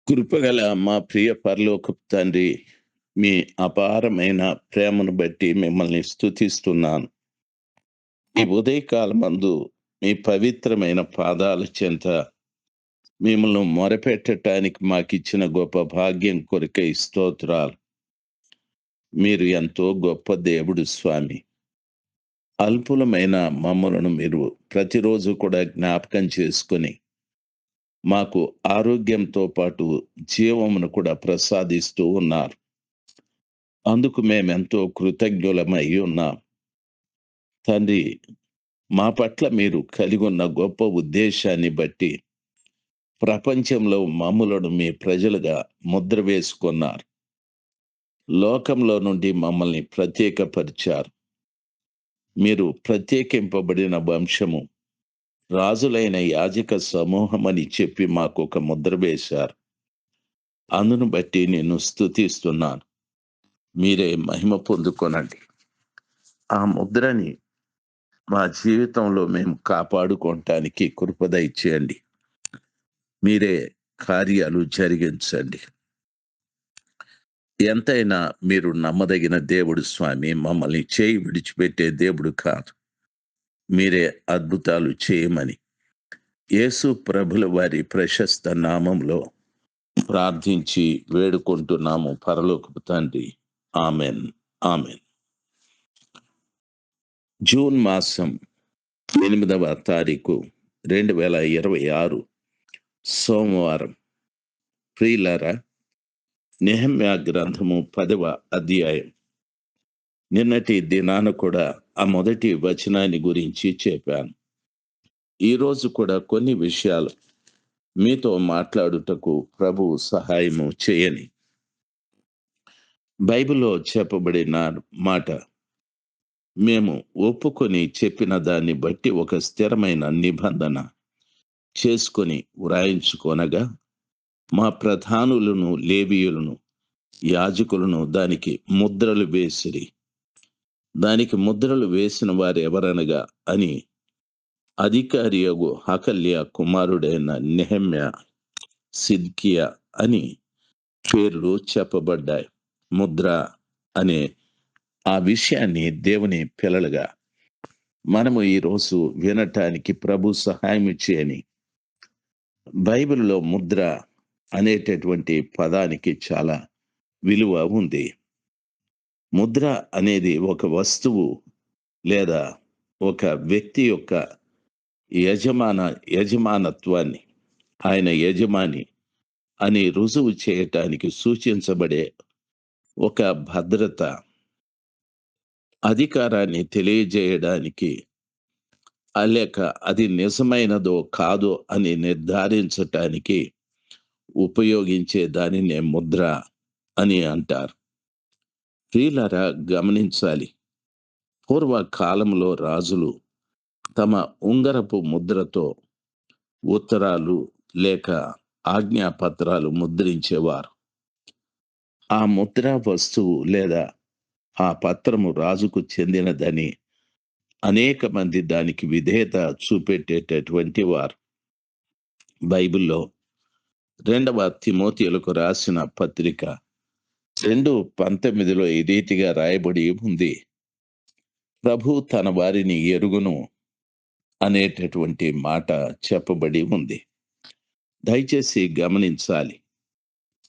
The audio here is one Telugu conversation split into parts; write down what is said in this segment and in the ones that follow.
కృపగల మా ప్రియ పరలోకపు తండ్రి, మీ అపారమైన ప్రేమను బట్టి మిమ్మల్ని స్తుతిస్తున్నాను. ఈ ఉదయకాలమందు మీ పవిత్రమైన పాదాల చెంత మిమ్మల్ని మొరపెట్టటానికి మాకిచ్చిన గొప్ప భాగ్యం కొరకై స్తోత్రాలు. మీరు ఎంతో గొప్ప దేవుడు స్వామి. అల్పులమైన మమ్మలను మీరు ప్రతిరోజు కూడా జ్ఞాపకం చేసుకొని మాకు ఆరోగ్యంతో పాటు జీవమును కూడా ప్రసాదిస్తూ ఉన్నారు. అందుకు మేమెంతో కృతజ్ఞులమై ఉన్నాం. తండ్రి, మా పట్ల మీరు కలిగున్న గొప్ప ఉద్దేశాన్ని బట్టి ప్రపంచంలో మమ్ములను మీ ప్రజలుగా ముద్ర వేసుకున్నారు. లోకంలో నుండి మమ్మల్ని ప్రత్యేకపరిచారు. మీరు ప్రత్యేకింపబడిన వంశము, రాజులైన యాజక సమూహమని చెప్పి మాకు ఒక ముద్ర వేశారు. అందును బట్టి నేను స్తుతిస్తున్నాను. మీరే మహిమ పొందుకొనండి. ఆ ముద్రని మా జీవితంలో మేము కాపాడుకోవటానికి కృప దయచేయండి. మీరే కార్యాలు జరిగించండి. ఎంతైనా మీరు నమ్మదగిన దేవుడు స్వామి. మమ్మల్ని చేయి విడిచిపెట్టే దేవుడు కాదు. మీరే అద్భుతాలు చేయమని యేసు ప్రభుల వారి ప్రశస్త నామంలో ప్రార్థించి వేడుకుంటున్నాము పరలోకపు తండ్రి. ఆమెన్. ఆమెన్. జూన్ మాసం 8వ తారీఖు 2026 సోమవారం. ప్రియులారా, నెహెమ్యా గ్రంథము 10వ అధ్యాయం. నిన్నటి దినాన కూడా ఆ మొదటి వచనాన్ని గురించి చెప్పాను. ఈరోజు కూడా కొన్ని విషయాలు మీతో మాట్లాడుటకు ప్రభువు సహాయము చేయని. బైబిల్లో చెప్పబడిన మాట మేము ఒప్పుకొని చెప్పిన దాన్ని బట్టి ఒక స్థిరమైన నిబంధన చేసుకొని వ్రాయించుకొనగా మా ప్రధానులను, లేవీయులను, యాజకులను దానికి ముద్రలు వేసిరి. దానికి ముద్రలు వేసిన వారు ఎవరనగా అని అధికారియగు హకల్య కుమారుడైన నెహెమ్యా, సిద్కియా అని పేర్లు చెప్పబడ్డాయి. ముద్ర అనే ఆ విషయాన్ని దేవుని పిల్లలుగా మనము ఈరోజు వినటానికి ప్రభు సహాయం చేయని. బైబిల్లో ముద్ర అనేటటువంటి పదానికి చాలా విలువ ఉంది. ముద్ర అనేది ఒక వస్తువు లేదా ఒక వ్యక్తి యొక్క యజమానత్వాన్ని, ఆయన యజమాని అని రుజువు చేయటానికి సూచించబడే ఒక భద్రత, అధికారాన్ని తెలియజేయడానికి, లేక అది నిజమైనదో కాదో అని నిర్ధారించటానికి ఉపయోగించే దానినే ముద్ర అని అంటారు. ప్రియులారా, గమనించాలి. పూర్వకాలంలో రాజులు తమ ఉంగరపు ముద్రతో ఉత్తరాలు లేక ఆజ్ఞాపత్రాలు ముద్రించేవారు. ఆ ముద్ర వస్తువు లేదా ఆ పత్రము రాజుకు చెందినదని అనేక మంది దానికి విధేయత చూపెట్టేటటువంటి వారు. బైబిల్లో 2వ తిమోతియులకు రాసిన పత్రిక 2:19 ఈ రీతిగా రాయబడి ఉంది. ప్రభు తన వారిని ఎరుగును అనేటటువంటి మాట చెప్పబడి ఉంది. దయచేసి గమనించాలి.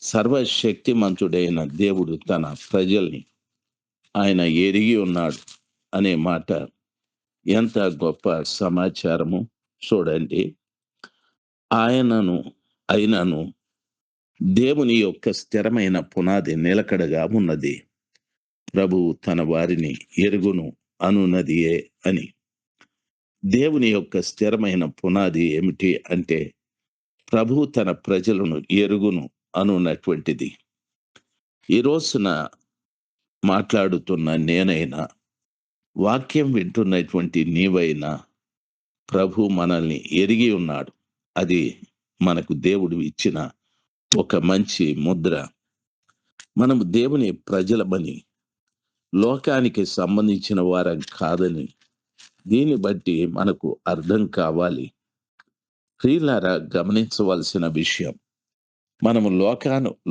సర్వశక్తిమంతుడైన దేవుడు తన ప్రజల్ని ఆయన ఎరిగి ఉన్నాడు అనే మాట ఎంత గొప్ప సమాచారము చూడండి. అయినను దేవుని యొక్క స్థిరమైన పునాది నిలకడగా ఉన్నది. ప్రభువు తన వారిని ఎరుగును అనున్నదియే అని. దేవుని యొక్క స్థిరమైన పునాది ఏమిటి అంటే ప్రభువు తన ప్రజలను ఎరుగును అనున్నటువంటిది. ఈ రోజున మాట్లాడుతున్న నేనైనా, వాక్యం వింటున్నటువంటి నీవైనా, ప్రభు మనల్ని ఎరిగి ఉన్నాడు. అది మనకు దేవుడు ఇచ్చిన ఒక మంచి ముద్ర. మనము దేవుని ప్రజలమని, లోకానికి సంబంధించిన వారం కాదని దీన్ని బట్టి మనకు అర్థం కావాలి. ప్రియులారా, గమనించవలసిన విషయం, మనము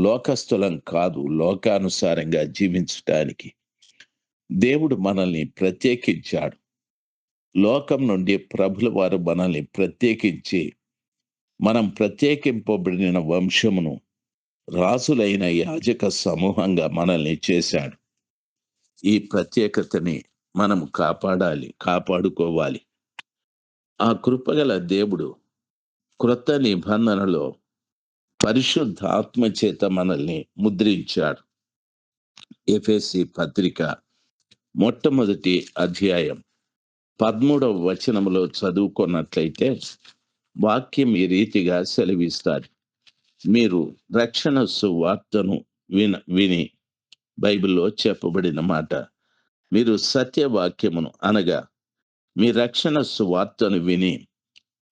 లోకస్తులం కాదు. లోకానుసారంగా జీవించటానికి దేవుడు మనల్ని ప్రత్యేకించాడు. లోకం నుండి ప్రభుల వారు మనల్ని ప్రత్యేకించి, మనం ప్రత్యేకింపబడిన వంశమును, రాజులైన యాజక సమూహంగా మనల్ని చేశాడు. ఈ ప్రత్యేకతని మనం కాపాడుకోవాలి. ఆ కృపగల దేవుడు క్రొత్త నిబంధనలో పరిశుద్ధాత్మ చేత మనల్ని ముద్రించాడు. ఎఫెసీ పత్రిక మొట్టమొదటి అధ్యాయం 13వ వచనములో చదువుకున్నట్లయితే వాక్యం ఈ రీతిగా సెలవిస్తాడు. మీరు రక్షణ సువార్తను విని బైబిల్లో చెప్పబడిన మాట, మీరు సత్యవాక్యమును అనగా మీ రక్షణ సువార్తను విని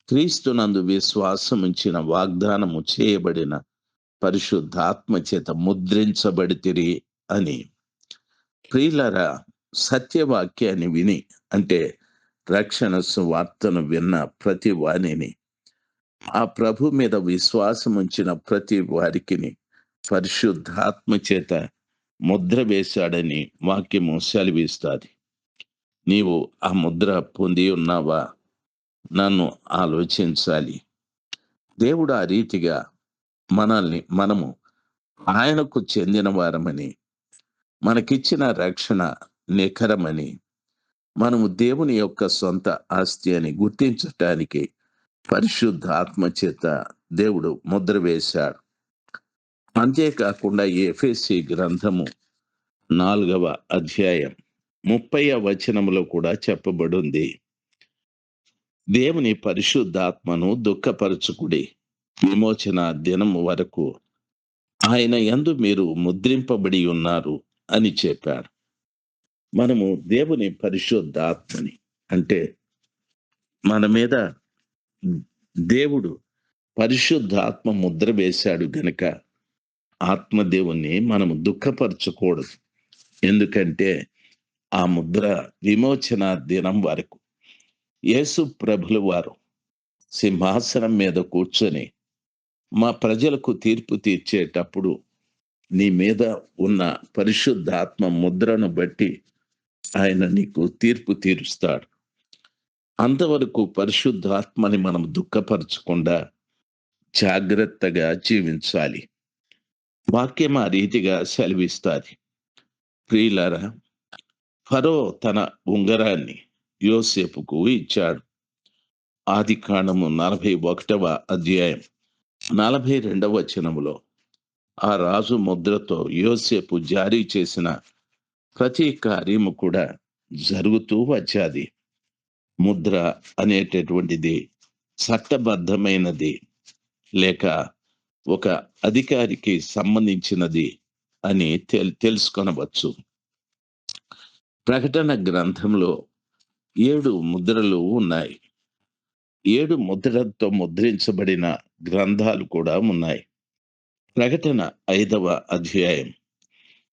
క్రీస్తునందు విశ్వాసముంచిన వాగ్దానము చేయబడిన పరిశుద్ధాత్మ చేత ముద్రించబడితిరి అని. ప్రియులారా, సత్యవాక్యాన్ని విని అంటే రక్షణ సువార్తను విన్న ప్రతి వాణిని, ఆ ప్రభు మీద విశ్వాసముంచిన ప్రతి వారికిని పరిశుద్ధాత్మ చేత ముద్ర వేశాడని వాక్యము సెలవిస్తాది. నీవు ఆ ముద్ర పొంది ఉన్నావా? నన్ను ఆలోచించాలి. దేవుడు ఆ రీతిగా మనము ఆయనకు చెందిన వారమని, మనకిచ్చిన రక్షణ నిఖరమని, మనము దేవుని యొక్క సొంత ఆస్తి అని గుర్తించటానికి పరిశుద్ధాత్మ చేత దేవుడు ముద్ర వేశాడు. అంతేకాకుండా ఎఫెసీ గ్రంథము 4వ అధ్యాయం 30వ వచనములో కూడా చెప్పబడింది, దేవుని పరిశుద్ధాత్మను దుఃఖపరచుకుడి, విమోచన దినము వరకు ఆయన యందు మీరు ముద్రింపబడి ఉన్నారు అని చెప్పాడు. మనము దేవుని పరిశుద్ధాత్మని అంటే మన మీద దేవుడు పరిశుద్ధాత్మ ముద్ర వేశాడు గనుక ఆత్మదేవుణ్ణి మనము దుఃఖపరచకూడదు. ఎందుకంటే ఆ ముద్ర విమోచన దినం వరకు యేసు ప్రభుల వారు సింహాసనం మీద కూర్చొని మా ప్రజలకు తీర్పు తీర్చేటప్పుడు నీ మీద ఉన్న పరిశుద్ధాత్మ ముద్రను బట్టి ఆయన నీకు తీర్పు తీరుస్తాడు. అంతవరకు పరిశుద్ధాత్మని మనం దుఃఖపరచకుండా జాగ్రత్తగా జీవించాలి. వాక్యం ఆ రీతిగా సెలవిస్తాది. ప్రియులారా, ఫరో తన ఉంగరాన్ని యోసేపుకు ఇచ్చాడు. ఆదికాండము 41వ అధ్యాయం 42వ వచనములో ఆ రాజు ముద్రతో యోసేపు జారీ చేసిన ప్రతి కార్యము కూడా జరుగుతూ వచ్చాది. ముద్ర అనేటటువంటిది చట్టబద్ధమైనది లేక ఒక అధికారికి సంబంధించినది అని తెలుసుకొనవచ్చు. ప్రకటన గ్రంథంలో 7 ముద్రలు ఉన్నాయి. 7 ముద్రలతో ముద్రించబడిన గ్రంథాలు కూడా ఉన్నాయి. ప్రకటన 5వ అధ్యాయం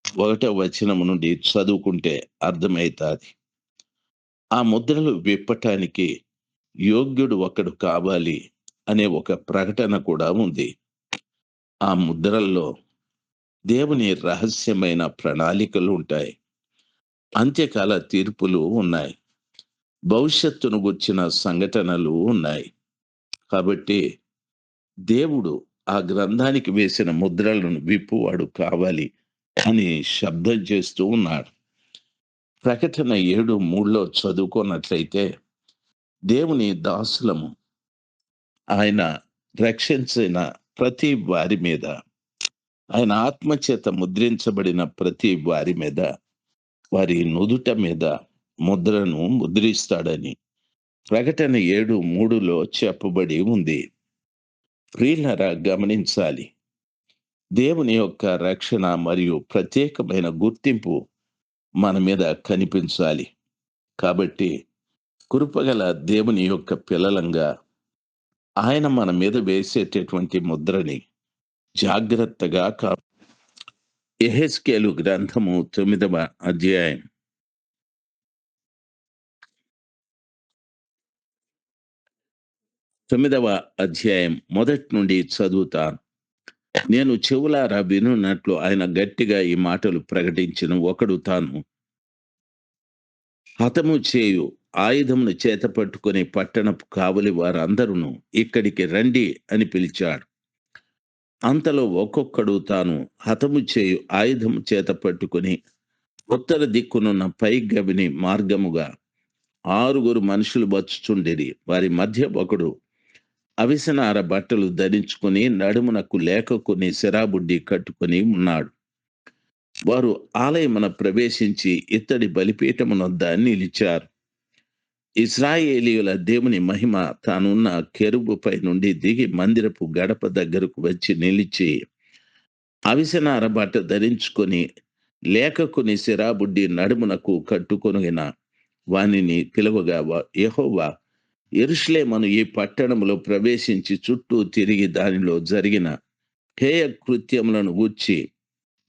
1వ వచనము నుండి చదువుకుంటే అర్థమవుతాది. ఆ ముద్రలు విప్పటానికి యోగ్యుడు ఒకడు కావాలి అనే ఒక ప్రకటన కూడా ఉంది. ఆ ముద్రల్లో దేవుని రహస్యమైన ప్రణాళికలు ఉంటాయి. అంత్యకాల తీర్పులు ఉన్నాయి. భవిష్యత్తును గుర్చిన సంఘటనలు ఉన్నాయి. కాబట్టి దేవుడు ఆ గ్రంథానికి వేసిన ముద్రలను విప్పువాడు కావాలి అని శబ్దం చేస్తూ ఉన్నాడు. ప్రకటన 7:3లో చదువుకున్నట్లయితే దేవుని దాసులము ఆయన రక్షించిన ప్రతి వారి మీద, ఆయన ఆత్మచేత ముద్రించబడిన ప్రతి వారి మీద, వారి నుదుట మీద ముద్రను ముద్రిస్తాడని ప్రకటన 7:3లో చెప్పబడి ఉంది. ప్రియులారా, గమనించాలి. దేవుని యొక్క రక్షణ మరియు ప్రత్యేకమైన గుర్తింపు మన మీద కనిపించాలి. కాబట్టి కృపగల దేవుని యొక్క పిల్లలంగా ఆయన మన మీద వేసేటటువంటి ముద్రని జాగ్రత్తగా యెహెజ్కేలు గ్రంథము 9వ అధ్యాయం 9వ అధ్యాయం మొదటి నుండి చదువుతాను. నేను చెవులారా వినున్నట్లు ఆయన గట్టిగా ఈ మాటలు ప్రకటించిన ఒకడు తాను హతము చేయు ఆయుధమును చేత పట్టుకొని పట్టణపు కావలి వారందరూ ఇక్కడికి రండి అని పిలిచాడు. అంతలో ఒక్కొక్కడు తాను హతము చేయు ఆయుధము చేత పట్టుకొని ఉత్తర దిక్కునున్న పై గవిని మార్గముగా 6 మనుషులు వచ్చుచుండిరి. వారి మధ్య ఒకడు అవిసనార బట్టలు ధరించుకొని నడుమునకు లేక కొన్ని సిరాబుడ్డి కట్టుకొని ఉన్నాడు. వారు ఆలయమున ప్రవేశించి ఇత్తడి బలిపీఠమునొద్ద నిలిచారు. ఇశ్రాయేలీయుల దేవుని మహిమ తానున్న కెరూబుపై నుండి దిగి మందిరపు గడప దగ్గరకు వచ్చి నిలిచి అవిసెనార బట్ట ధరించుకొని లేఖకుని సిరాబుడ్డి నడుమునకు కట్టుకొనిన వానిని పిలువగా యెహోవా యెరూషలేమును ఈ పట్టణంలో ప్రవేశించి చుట్టూ తిరిగి దానిలో జరిగిన హేయ కృత్యములను గూర్చి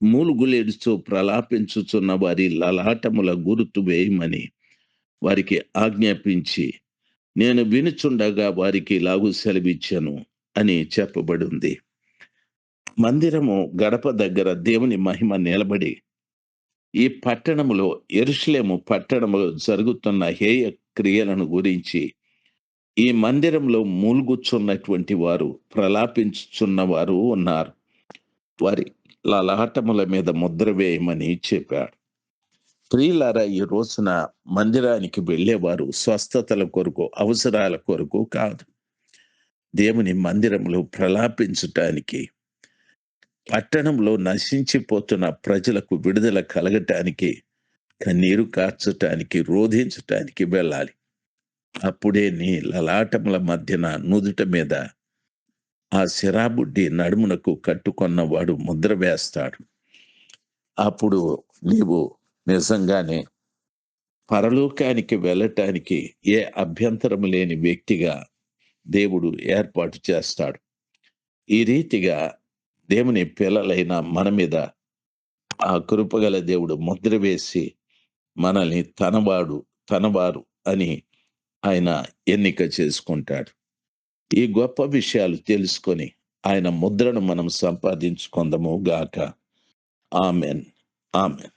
మూలుగులేడుస్తూ ప్రలాపించుచున్న వారి లలాటముల గుర్తు వేయమని వారికి ఆజ్ఞాపించి నేను వినుచుండగా వారికి ఇలాగు సెలవిచ్చాను అని చెప్పబడింది. మందిరము గడప దగ్గర దేవుని మహిమ నిలబడి ఈ పట్టణములో యెరూషలేము పట్టణములో జరుగుతున్న హేయ క్రియలను గురించి ఈ మందిరంలో మూలుగుచున్నటువంటి వారు ప్రలాపించుచున్న వారు ఉన్నారు. వారి లలాటముల మీద ముద్ర వేయమని చెప్పాడు. ప్రియులారా, ఈ రోజున మందిరానికి వెళ్ళేవారు స్వస్థతల కొరకు, అవసరాల కొరకు కాదు. దేవుని మందిరములో ప్రలాపించటానికి, పట్టణంలో నశించిపోతున్న ప్రజలకు విడుదల కలగటానికి, కన్నీరు కార్చటానికి, రోధించటానికి వెళ్ళాలి. అప్పుడే నీ లలాటముల మధ్యన నుదుట మీద ఆ సిరాబుడ్డి నడుమునకు కట్టుకొన్నవాడు ముద్ర వేస్తాడు. అప్పుడు నీవు నిజంగానే పరలోకానికి వెళ్ళటానికి ఏ అభ్యంతరం లేని వ్యక్తిగా దేవుడు ఏర్పాటు చేస్తాడు. ఈ రీతిగా దేవుని పిల్లలైన మన మీద ఆ కృపగల దేవుడు ముద్ర వేసి మనల్ని తనవారు అని ఆయన ఎన్నిక చేసుకుంటాడు. ఈ గొప్ప విషయాలు తెలుసుకొని ఆయన ముద్రను మనం సంపాదించుకుందాము గాక. ఆమెన్. ఆమెన్.